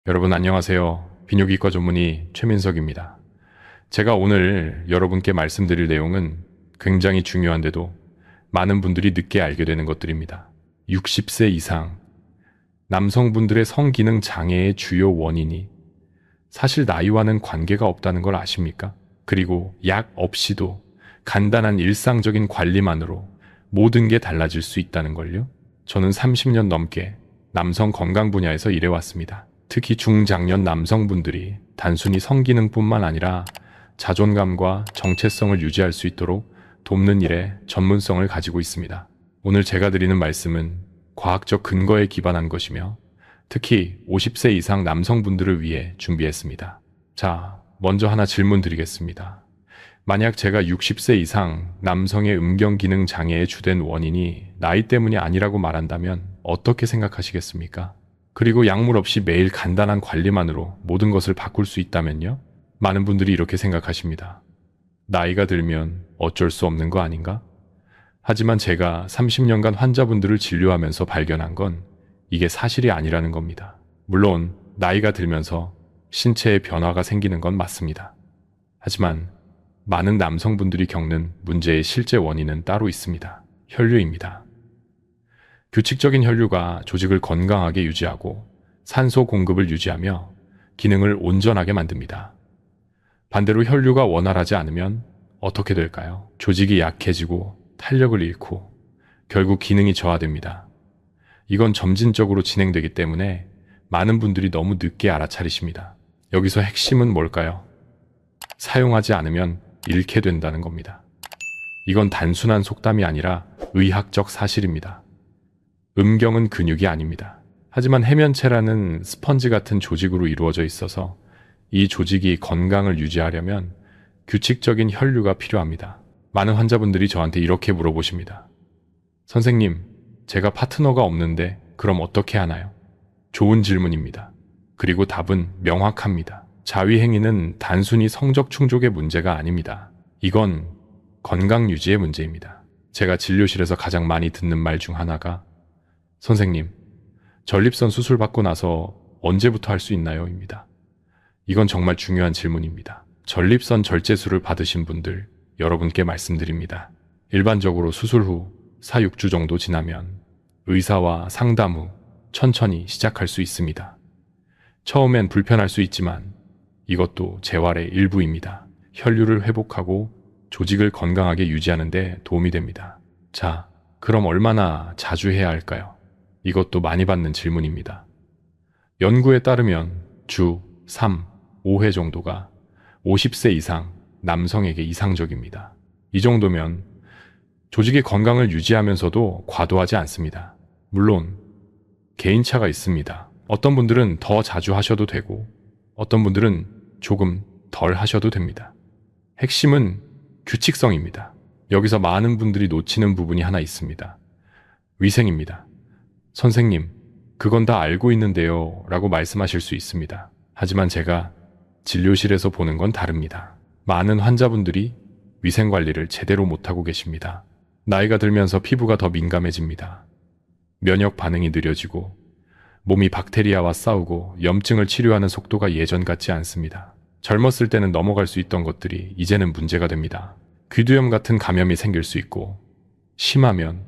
여러분 안녕하세요. 비뇨기과 전문의 최민석입니다. 제가 오늘 여러분께 말씀드릴 내용은 굉장히 중요한데도 많은 분들이 늦게 알게 되는 것들입니다. 60세 이상 남성분들의 성기능 장애의 주요 원인이 사실 나이와는 관계가 없다는 걸 아십니까? 그리고 약 없이도 간단한 일상적인 관리만으로 모든 게 달라질 수 있다는 걸요. 저는 30년 넘게 남성 건강 분야에서 일해왔습니다. 특히 중장년 남성분들이 단순히 성기능뿐만 아니라 자존감과 정체성을 유지할 수 있도록 돕는 일에 전문성을 가지고 있습니다. 오늘 제가 드리는 말씀은 과학적 근거에 기반한 것이며 특히 50세 이상 남성분들을 위해 준비했습니다. 자, 먼저 하나 질문 드리겠습니다. 만약 제가 60세 이상 남성의 음경기능 장애의 주된 원인이 나이 때문이 아니라고 말한다면 어떻게 생각하시겠습니까? 그리고 약물 없이 매일 간단한 관리만으로 모든 것을 바꿀 수 있다면요? 많은 분들이 이렇게 생각하십니다. 나이가 들면 어쩔 수 없는 거 아닌가? 하지만 제가 30년간 환자분들을 진료하면서 발견한 건 이게 사실이 아니라는 겁니다. 물론 나이가 들면서 신체에 변화가 생기는 건 맞습니다. 하지만 많은 남성분들이 겪는 문제의 실제 원인은 따로 있습니다. 혈류입니다. 규칙적인 혈류가 조직을 건강하게 유지하고 산소 공급을 유지하며 기능을 온전하게 만듭니다. 반대로 혈류가 원활하지 않으면 어떻게 될까요? 조직이 약해지고 탄력을 잃고 결국 기능이 저하됩니다. 이건 점진적으로 진행되기 때문에 많은 분들이 너무 늦게 알아차리십니다. 여기서 핵심은 뭘까요? 사용하지 않으면 잃게 된다는 겁니다. 이건 단순한 속담이 아니라 의학적 사실입니다. 음경은 근육이 아닙니다. 하지만 해면체라는 스펀지 같은 조직으로 이루어져 있어서 이 조직이 건강을 유지하려면 규칙적인 혈류가 필요합니다. 많은 환자분들이 저한테 이렇게 물어보십니다. 선생님, 제가 파트너가 없는데 그럼 어떻게 하나요? 좋은 질문입니다. 그리고 답은 명확합니다. 자위행위는 단순히 성적 충족의 문제가 아닙니다. 이건 건강 유지의 문제입니다. 제가 진료실에서 가장 많이 듣는 말 중 하나가 선생님, 전립선 수술 받고 나서 언제부터 할 수 있나요? 입니다. 이건 정말 중요한 질문입니다. 전립선 절제술을 받으신 분들 여러분께 말씀드립니다. 일반적으로 수술 후 4, 6주 정도 지나면 의사와 상담 후 천천히 시작할 수 있습니다. 처음엔 불편할 수 있지만 이것도 재활의 일부입니다. 혈류를 회복하고 조직을 건강하게 유지하는 데 도움이 됩니다. 자, 그럼 얼마나 자주 해야 할까요? 이것도 많이 받는 질문입니다. 연구에 따르면 주 3, 5회 정도가 50세 이상 남성에게 이상적입니다. 이 정도면 조직의 건강을 유지하면서도 과도하지 않습니다. 물론 개인차가 있습니다. 어떤 분들은 더 자주 하셔도 되고 어떤 분들은 조금 덜 하셔도 됩니다. 핵심은 규칙성입니다. 여기서 많은 분들이 놓치는 부분이 하나 있습니다. 위생입니다. 선생님, 그건 다 알고 있는데요 라고 말씀하실 수 있습니다. 하지만 제가 진료실에서 보는 건 다릅니다. 많은 환자분들이 위생관리를 제대로 못하고 계십니다. 나이가 들면서 피부가 더 민감해집니다. 면역 반응이 느려지고 몸이 박테리아와 싸우고 염증을 치료하는 속도가 예전 같지 않습니다. 젊었을 때는 넘어갈 수 있던 것들이 이제는 문제가 됩니다. 귀두염 같은 감염이 생길 수 있고 심하면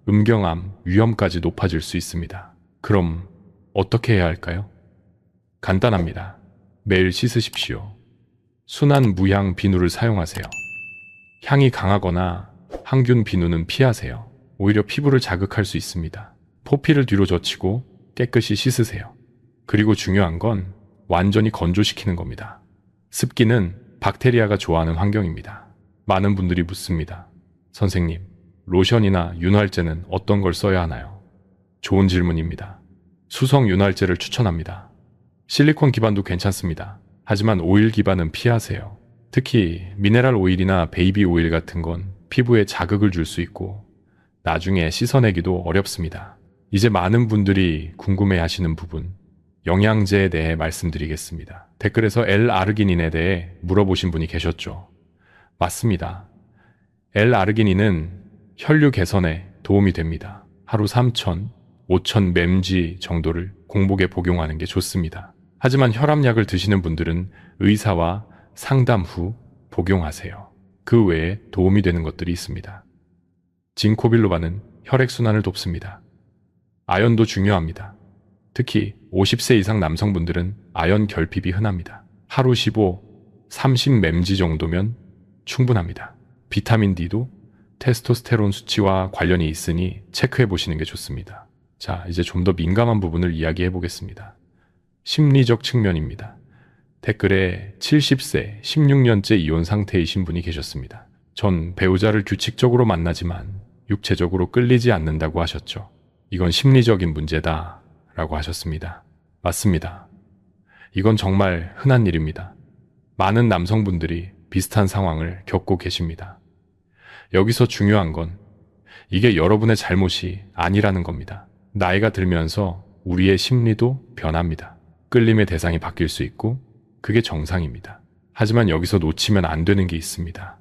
음경암 위험까지 높아질 수 있습니다. 그럼 어떻게 해야 할까요? 간단합니다. 매일 씻으십시오. 순한 무향 비누를 사용하세요. 향이 강하거나 항균 비누는 피하세요. 오히려 피부를 자극할 수 있습니다. 포피를 뒤로 젖히고 깨끗이 씻으세요. 그리고 중요한 건 완전히 건조시키는 겁니다. 습기는 박테리아가 좋아하는 환경입니다. 많은 분들이 묻습니다. 선생님, 로션이나 윤활제는 어떤 걸 써야 하나요? 좋은 질문입니다. 수성 윤활제를 추천합니다. 실리콘 기반도 괜찮습니다. 하지만 오일 기반은 피하세요. 특히 미네랄 오일이나 베이비 오일 같은 건 피부에 자극을 줄 수 있고 나중에 씻어내기도 어렵습니다. 이제 많은 분들이 궁금해 하시는 부분, 영양제에 대해 말씀드리겠습니다. 댓글에서 L-아르기닌에 대해 물어보신 분이 계셨죠. 맞습니다. L-아르기닌은 혈류 개선에 도움이 됩니다. 하루 3,000, 5,000 mg 정도를 공복에 복용하는 게 좋습니다. 하지만 혈압약을 드시는 분들은 의사와 상담 후 복용하세요. 그 외에 도움이 되는 것들이 있습니다. 진코빌로바는 혈액순환을 돕습니다. 아연도 중요합니다. 특히 50세 이상 남성분들은 아연 결핍이 흔합니다. 하루 15, 30 정도면 충분합니다. 비타민 D도 테스토스테론 수치와 관련이 있으니 체크해 보시는 게 좋습니다. 자, 이제 좀 더 민감한 부분을 이야기해 보겠습니다. 심리적 측면입니다. 댓글에 70세, 16년째 이혼 상태이신 분이 계셨습니다. 전 배우자를 규칙적으로 만나지만 육체적으로 끌리지 않는다고 하셨죠. 이건 심리적인 문제다 라고 하셨습니다. 맞습니다. 이건 정말 흔한 일입니다. 많은 남성분들이 비슷한 상황을 겪고 계십니다. 여기서 중요한 건 이게 여러분의 잘못이 아니라는 겁니다. 나이가 들면서 우리의 심리도 변합니다. 끌림의 대상이 바뀔 수 있고 그게 정상입니다. 하지만 여기서 놓치면 안 되는 게 있습니다.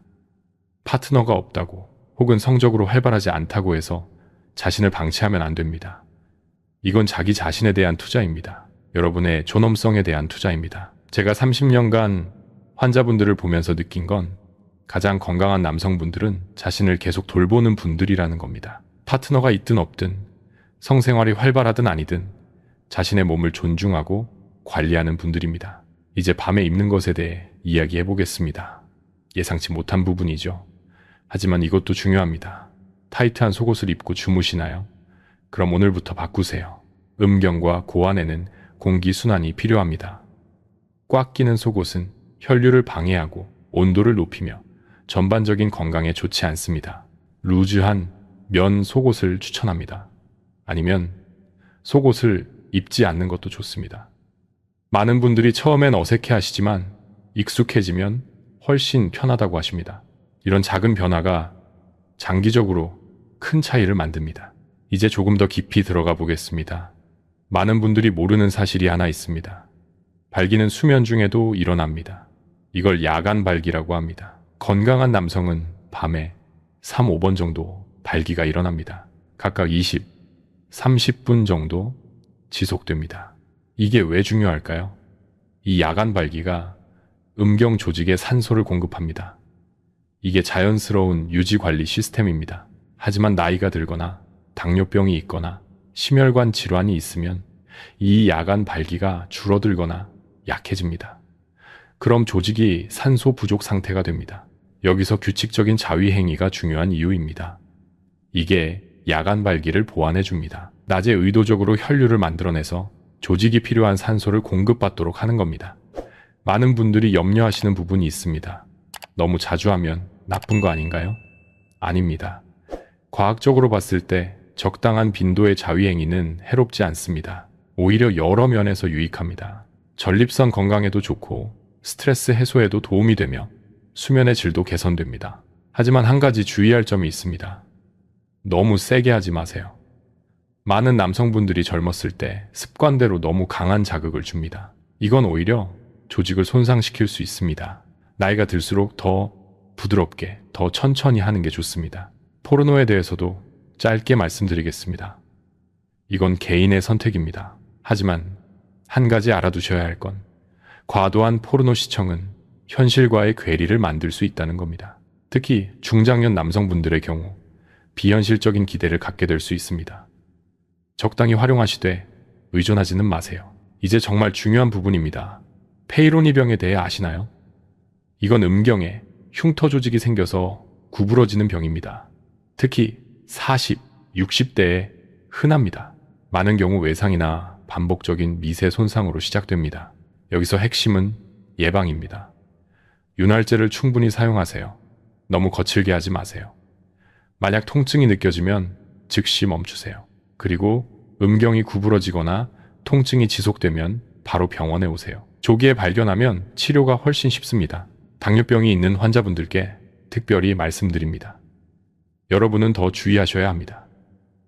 파트너가 없다고 혹은 성적으로 활발하지 않다고 해서 자신을 방치하면 안 됩니다. 이건 자기 자신에 대한 투자입니다. 여러분의 존엄성에 대한 투자입니다. 제가 30년간 환자분들을 보면서 느낀 건 가장 건강한 남성분들은 자신을 계속 돌보는 분들이라는 겁니다. 파트너가 있든 없든 성생활이 활발하든 아니든 자신의 몸을 존중하고 관리하는 분들입니다. 이제 밤에 입는 것에 대해 이야기해 보겠습니다. 예상치 못한 부분이죠. 하지만 이것도 중요합니다. 타이트한 속옷을 입고 주무시나요? 그럼 오늘부터 바꾸세요. 음경과 고안에는 공기순환이 필요합니다. 꽉 끼는 속옷은 혈류를 방해하고 온도를 높이며 전반적인 건강에 좋지 않습니다. 루즈한 면 속옷을 추천합니다. 아니면 속옷을 입지 않는 것도 좋습니다. 많은 분들이 처음엔 어색해 하시지만 익숙해지면 훨씬 편하다고 하십니다. 이런 작은 변화가 장기적으로 큰 차이를 만듭니다. 이제 조금 더 깊이 들어가 보겠습니다. 많은 분들이 모르는 사실이 하나 있습니다. 발기는 수면 중에도 일어납니다. 이걸 야간 발기라고 합니다. 건강한 남성은 밤에 3, 5번 정도 발기가 일어납니다. 각각 20, 30분 정도 지속됩니다. 이게 왜 중요할까요? 이 야간 발기가 음경 조직에 산소를 공급합니다. 이게 자연스러운 유지관리 시스템입니다. 하지만 나이가 들거나 당뇨병이 있거나 심혈관 질환이 있으면 이 야간 발기가 줄어들거나 약해집니다. 그럼 조직이 산소 부족 상태가 됩니다. 여기서 규칙적인 자위행위가 중요한 이유입니다. 이게 야간 발기를 보완해 줍니다. 낮에 의도적으로 혈류를 만들어내서 조직이 필요한 산소를 공급받도록 하는 겁니다. 많은 분들이 염려하시는 부분이 있습니다. 너무 자주 하면 나쁜 거 아닌가요? 아닙니다. 과학적으로 봤을 때 적당한 빈도의 자위행위는 해롭지 않습니다. 오히려 여러 면에서 유익합니다. 전립선 건강에도 좋고 스트레스 해소에도 도움이 되며 수면의 질도 개선됩니다. 하지만 한 가지 주의할 점이 있습니다. 너무 세게 하지 마세요. 많은 남성분들이 젊었을 때 습관대로 너무 강한 자극을 줍니다. 이건 오히려 조직을 손상시킬 수 있습니다. 나이가 들수록 더 부드럽게, 더 천천히 하는 게 좋습니다. 포르노에 대해서도 짧게 말씀드리겠습니다. 이건 개인의 선택입니다. 하지만 한 가지 알아두셔야 할 건 과도한 포르노 시청은 현실과의 괴리를 만들 수 있다는 겁니다. 특히 중장년 남성분들의 경우 비현실적인 기대를 갖게 될 수 있습니다. 적당히 활용하시되 의존하지는 마세요. 이제 정말 중요한 부분입니다. 페이로니 병에 대해 아시나요? 이건 음경에 흉터 조직이 생겨서 구부러지는 병입니다. 특히 40, 60대에 흔합니다. 많은 경우 외상이나 반복적인 미세 손상으로 시작됩니다. 여기서 핵심은 예방입니다. 윤활제를 충분히 사용하세요. 너무 거칠게 하지 마세요. 만약 통증이 느껴지면 즉시 멈추세요. 그리고 음경이 구부러지거나 통증이 지속되면 바로 병원에 오세요. 조기에 발견하면 치료가 훨씬 쉽습니다. 당뇨병이 있는 환자분들께 특별히 말씀드립니다. 여러분은 더 주의하셔야 합니다.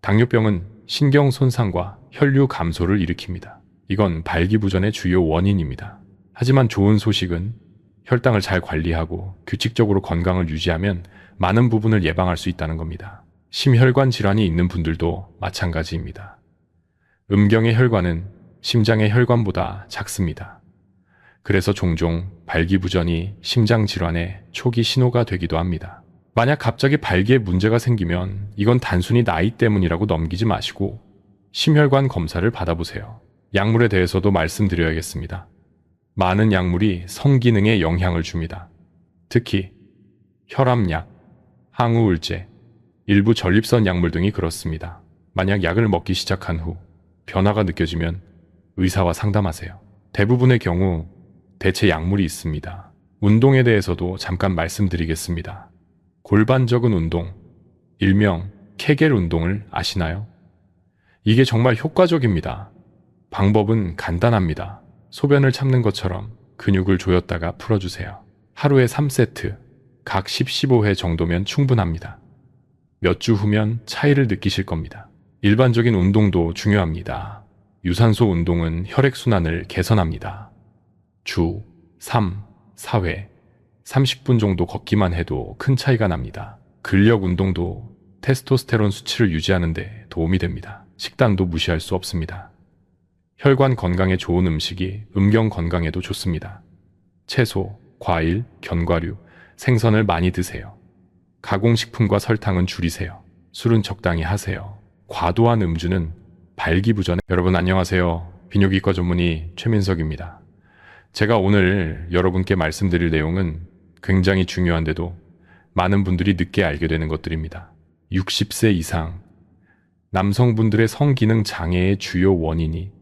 당뇨병은 신경 손상과 혈류 감소를 일으킵니다. 이건 발기부전의 주요 원인입니다. 하지만 좋은 소식은 혈당을 잘 관리하고 규칙적으로 건강을 유지하면 많은 부분을 예방할 수 있다는 겁니다. 심혈관 질환이 있는 분들도 마찬가지입니다. 음경의 혈관은 심장의 혈관보다 작습니다. 그래서 종종 발기부전이 심장 질환의 초기 신호가 되기도 합니다. 만약 갑자기 발기에 문제가 생기면 이건 단순히 나이 때문이라고 넘기지 마시고 심혈관 검사를 받아보세요. 약물에 대해서도 말씀드려야겠습니다. 많은 약물이 성기능에 영향을 줍니다. 특히 혈압약, 항우울제, 일부 전립선 약물 등이 그렇습니다. 만약 약을 먹기 시작한 후 변화가 느껴지면 의사와 상담하세요. 대부분의 경우 대체 약물이 있습니다. 운동에 대해서도 잠깐 말씀드리겠습니다. 골반적인 운동, 일명 케겔 운동을 아시나요? 이게 정말 효과적입니다. 방법은 간단합니다. 소변을 참는 것처럼 근육을 조였다가 풀어주세요. 하루에 3세트, 각 10, 15회 정도면 충분합니다. 몇 주 후면 차이를 느끼실 겁니다. 일반적인 운동도 중요합니다. 유산소 운동은 혈액순환을 개선합니다. 주 3, 4회, 30분 정도 걷기만 해도 큰 차이가 납니다. 근력 운동도 테스토스테론 수치를 유지하는 데 도움이 됩니다. 식단도 무시할 수 없습니다. 혈관 건강에 좋은 음식이 음경 건강에도 좋습니다. 채소, 과일, 견과류, 생선을 많이 드세요. 가공식품과 설탕은 줄이세요. 술은 적당히 하세요. 과도한 음주는 발기부전에. 여러분 안녕하세요. 비뇨기과 전문의 최민석입니다. 제가 오늘 여러분께 말씀드릴 내용은 굉장히 중요한데도 많은 분들이 늦게 알게 되는 것들입니다. 60세 이상 남성분들의 성기능 장애의 주요 원인이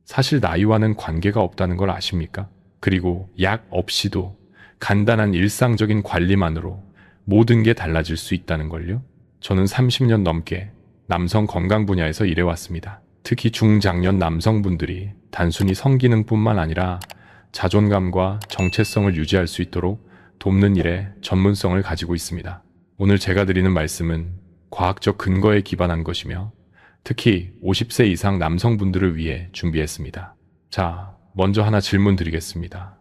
사실 나이와는 관계가 없다는 걸 아십니까? 그리고 약 없이도 간단한 일상적인 관리만으로 모든 게 달라질 수 있다는 걸요. 저는 30년 넘게 남성 건강 분야에서 일해왔습니다. 특히 중장년 남성분들이 단순히 성기능뿐만 아니라 자존감과 정체성을 유지할 수 있도록 돕는 일에 전문성을 가지고 있습니다. 오늘 제가 드리는 말씀은 과학적 근거에 기반한 것이며 특히 50세 이상 남성분들을 위해 준비했습니다. 자, 먼저 하나 질문 드리겠습니다.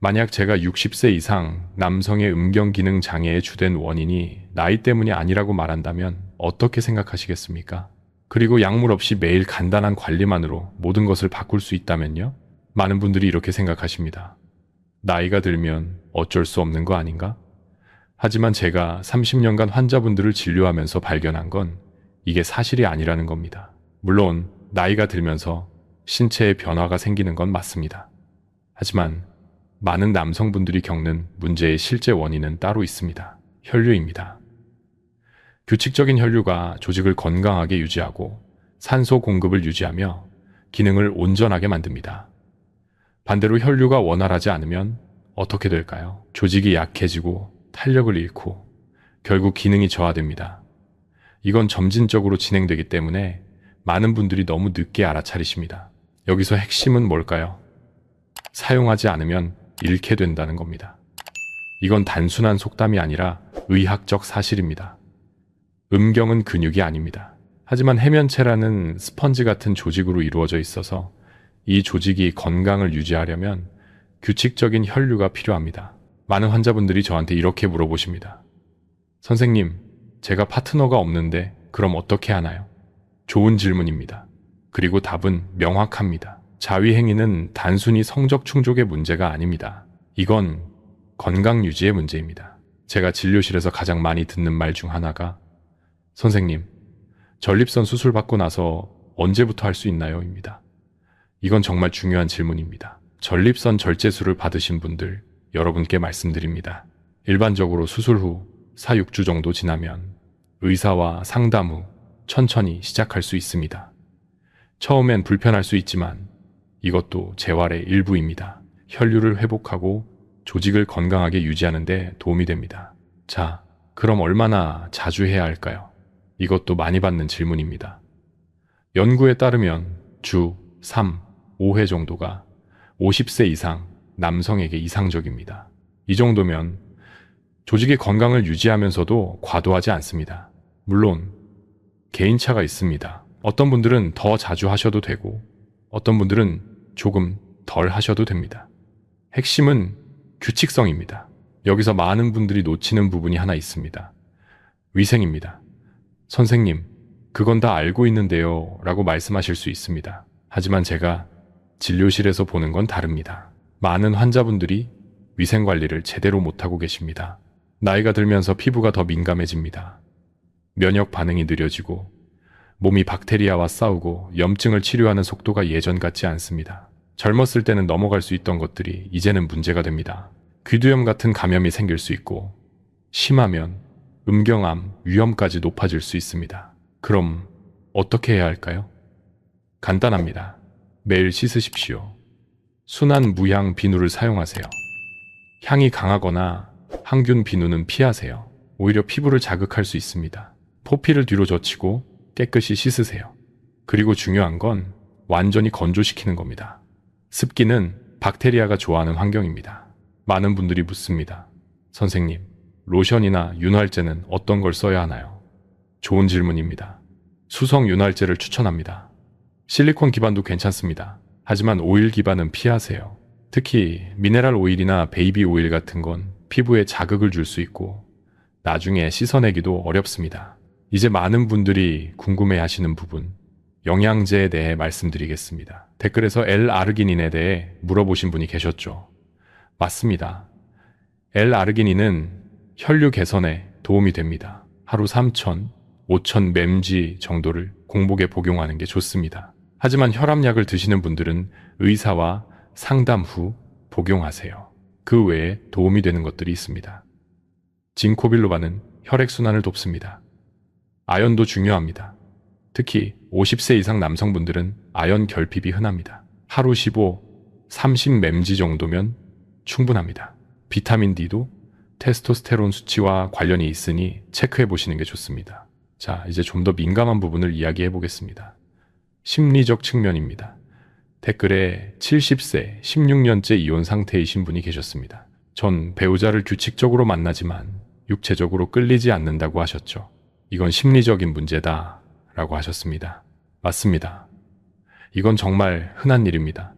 만약 제가 60세 이상 남성의 음경기능 장애의 주된 원인이 나이 때문이 아니라고 말한다면 어떻게 생각하시겠습니까? 그리고 약물 없이 매일 간단한 관리만으로 모든 것을 바꿀 수 있다면요? 많은 분들이 이렇게 생각하십니다. 나이가 들면 어쩔 수 없는 거 아닌가? 하지만 제가 30년간 환자분들을 진료하면서 발견한 건 이게 사실이 아니라는 겁니다. 물론 나이가 들면서 신체에 변화가 생기는 건 맞습니다. 하지만 많은 남성분들이 겪는 문제의 실제 원인은 따로 있습니다. 혈류입니다. 규칙적인 혈류가 조직을 건강하게 유지하고 산소 공급을 유지하며 기능을 온전하게 만듭니다. 반대로 혈류가 원활하지 않으면 어떻게 될까요? 조직이 약해지고 탄력을 잃고 결국 기능이 저하됩니다. 이건 점진적으로 진행되기 때문에 많은 분들이 너무 늦게 알아차리십니다. 여기서 핵심은 뭘까요? 사용하지 않으면 잃게 된다는 겁니다. 이건 단순한 속담이 아니라 의학적 사실입니다. 음경은 근육이 아닙니다. 하지만 해면체라는 스펀지 같은 조직으로 이루어져 있어서 이 조직이 건강을 유지하려면 규칙적인 혈류가 필요합니다. 많은 환자분들이 저한테 이렇게 물어보십니다. 선생님, 제가 파트너가 없는데 그럼 어떻게 하나요? 좋은 질문입니다. 그리고 답은 명확합니다. 자위행위는 단순히 성적 충족의 문제가 아닙니다. 이건 건강 유지의 문제입니다. 제가 진료실에서 가장 많이 듣는 말 중 하나가 선생님, 전립선 수술 받고 나서 언제부터 할 수 있나요? 입니다. 이건 정말 중요한 질문입니다. 전립선 절제술을 받으신 분들 여러분께 말씀드립니다. 일반적으로 수술 후 4, 6주 정도 지나면 의사와 상담 후 천천히 시작할 수 있습니다. 처음엔 불편할 수 있지만 이것도 재활의 일부입니다. 혈류를 회복하고 조직을 건강하게 유지하는 데 도움이 됩니다. 자, 그럼 얼마나 자주 해야 할까요? 이것도 많이 받는 질문입니다. 연구에 따르면 주 3, 5회 정도가 50세 이상 남성에게 이상적입니다. 이 정도면 조직의 건강을 유지하면서도 과도하지 않습니다. 물론 개인차가 있습니다. 어떤 분들은 더 자주 하셔도 되고 어떤 분들은 조금 덜 하셔도 됩니다. 핵심은 규칙성입니다. 여기서 많은 분들이 놓치는 부분이 하나 있습니다. 위생입니다. 선생님, 그건 다 알고 있는데요 라고 말씀하실 수 있습니다. 하지만 제가 진료실에서 보는 건 다릅니다. 많은 환자분들이 위생관리를 제대로 못하고 계십니다. 나이가 들면서 피부가 더 민감해집니다. 면역 반응이 느려지고 몸이 박테리아와 싸우고 염증을 치료하는 속도가 예전 같지 않습니다. 젊었을 때는 넘어갈 수 있던 것들이 이제는 문제가 됩니다. 귀두염 같은 감염이 생길 수 있고 심하면 음경암 위험까지 높아질 수 있습니다. 그럼 어떻게 해야 할까요? 간단합니다. 매일 씻으십시오. 순한 무향 비누를 사용하세요. 향이 강하거나 항균 비누는 피하세요. 오히려 피부를 자극할 수 있습니다. 포피를 뒤로 젖히고 깨끗이 씻으세요. 그리고 중요한 건 완전히 건조시키는 겁니다. 습기는 박테리아가 좋아하는 환경입니다. 많은 분들이 묻습니다. 선생님, 로션이나 윤활제는 어떤 걸 써야 하나요? 좋은 질문입니다. 수성 윤활제를 추천합니다. 실리콘 기반도 괜찮습니다. 하지만 오일 기반은 피하세요. 특히 미네랄 오일이나 베이비 오일 같은 건 피부에 자극을 줄 수 있고 나중에 씻어내기도 어렵습니다. 이제 많은 분들이 궁금해 하시는 부분, 영양제에 대해 말씀드리겠습니다. 댓글에서 L-아르기닌에 대해 물어보신 분이 계셨죠. 맞습니다. L-아르기닌은 혈류 개선에 도움이 됩니다. 하루 3,000, 5,000 맴지 정도를 공복에 복용하는 게 좋습니다. 하지만 혈압약을 드시는 분들은 의사와 상담 후 복용하세요. 그 외에 도움이 되는 것들이 있습니다. 진코빌로바는 혈액순환을 돕습니다. 아연도 중요합니다. 특히 50세 이상 남성분들은 아연 결핍이 흔합니다. 하루 15, 30 맴지 정도면 충분합니다. 비타민 D도 테스토스테론 수치와 관련이 있으니 체크해 보시는 게 좋습니다. 자, 이제 좀 더 민감한 부분을 이야기해 보겠습니다. 심리적 측면입니다. 댓글에 70세, 16년째 이혼 상태이신 분이 계셨습니다. 전 배우자를 규칙적으로 만나지만 육체적으로 끌리지 않는다고 하셨죠. 이건 심리적인 문제다 라고 하셨습니다. 맞습니다. 이건 정말 흔한 일입니다.